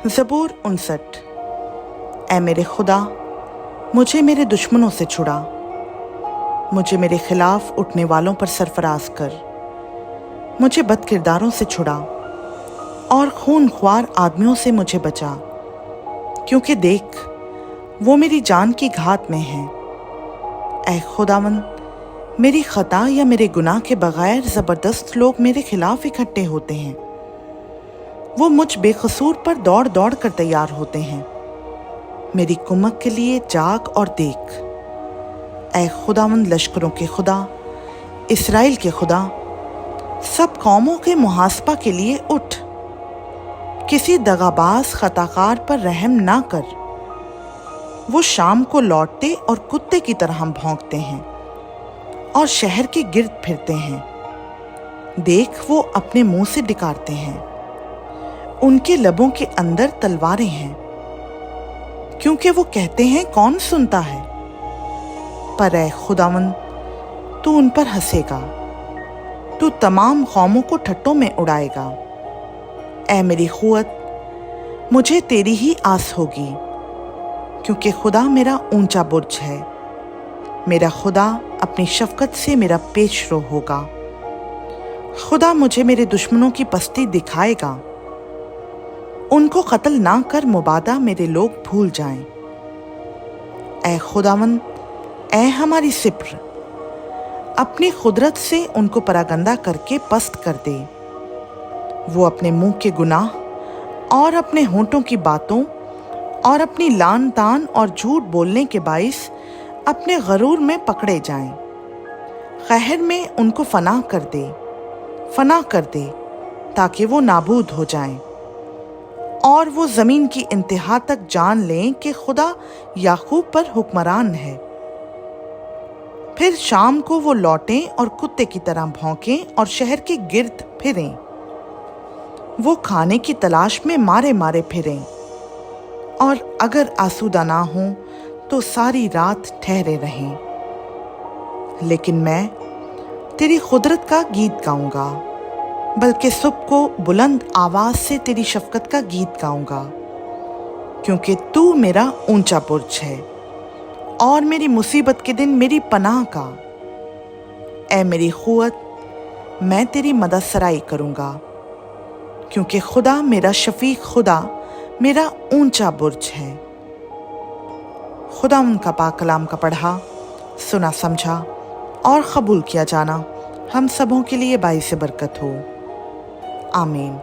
ज़बूर 59। ऐ मेरे खुदा, मुझे मेरे दुश्मनों से छुड़ा, मुझे मेरे खिलाफ उठने वालों पर सरफराज कर, मुझे बदकिरदारों से छुड़ा और खूनख्वार आदमियों से मुझे बचा, क्योंकि देख वो मेरी जान की घात में हैं। ऐ खुदावंद, मेरी खता या मेरे गुनाह के बगैर ज़बरदस्त लोग मेरे खिलाफ इकट्ठे होते हैं। वो मुझ बेकसूर पर दौड़ दौड़ कर तैयार होते हैं। मेरी कुमक के लिए जाग और देख। ऐ खुदावंद, लश्करों के खुदा, इस्राएल के खुदा, सब कौमों के मुहासबा के लिए उठ। किसी दगाबाज खताकार पर रहम ना कर। वो शाम को लौटते और कुत्ते की तरह भौंकते हैं और शहर के गिर्द फिरते हैं। देख वो अपने मुंह से डिकारते हैं, उनके लबों के अंदर तलवारें हैं, क्योंकि वो कहते हैं कौन सुनता है। पर ऐ खुदावंद, तू उन पर हंसेगा, तू तमाम कौमों को ठट्टों में उड़ाएगा। ऐ मेरी क़ुव्वत, मुझे तेरी ही आस होगी, क्योंकि खुदा मेरा ऊंचा बुर्ज है। मेरा खुदा अपनी शफकत से मेरा पेशरो होगा। खुदा मुझे मेरे दुश्मनों की पस्ती दिखाएगा। उनको कत्ल ना कर मुबादा मेरे लोग भूल जाएं। ऐ खुदावंद, ऐ हमारी सिप्र, अपनी कुदरत से उनको परागंदा करके पस्त कर दे। वो अपने मुंह के गुनाह और अपने होंठों की बातों और अपनी लान तान और झूठ बोलने के बाइस अपने गरूर में पकड़े जाएं। कहर में उनको फना कर दे ताकि वो नाबूद हो जाएं और वो ज़मीन की इंतहा तक जान लें कि खुदा याकूब पर हुक्मरान है। फिर शाम को वो लौटें और कुत्ते की तरह भौंकें और शहर के गिर्द फिरें। वो खाने की तलाश में मारे मारे फिरें और अगर आसूदा ना हों तो सारी रात ठहरे रहें। लेकिन मैं तेरी कुदरत का गीत गाऊंगा, बल्कि सुबह को बुलंद आवाज से तेरी शफकत का गीत गाऊंगा, क्योंकि तू मेरा ऊंचा बुर्ज है और मेरी मुसीबत के दिन मेरी पनाह का। ऐ मेरी क़ुव्वत, मैं तेरी मदद सराई करूंगा, क्योंकि खुदा मेरा शफीक, खुदा मेरा ऊंचा बुर्ज है। खुदा उनका पाक कलाम का पढ़ा, सुना, समझा और कबूल किया जाना हम सबों के लिए बाइस बरकत हो। आमीन।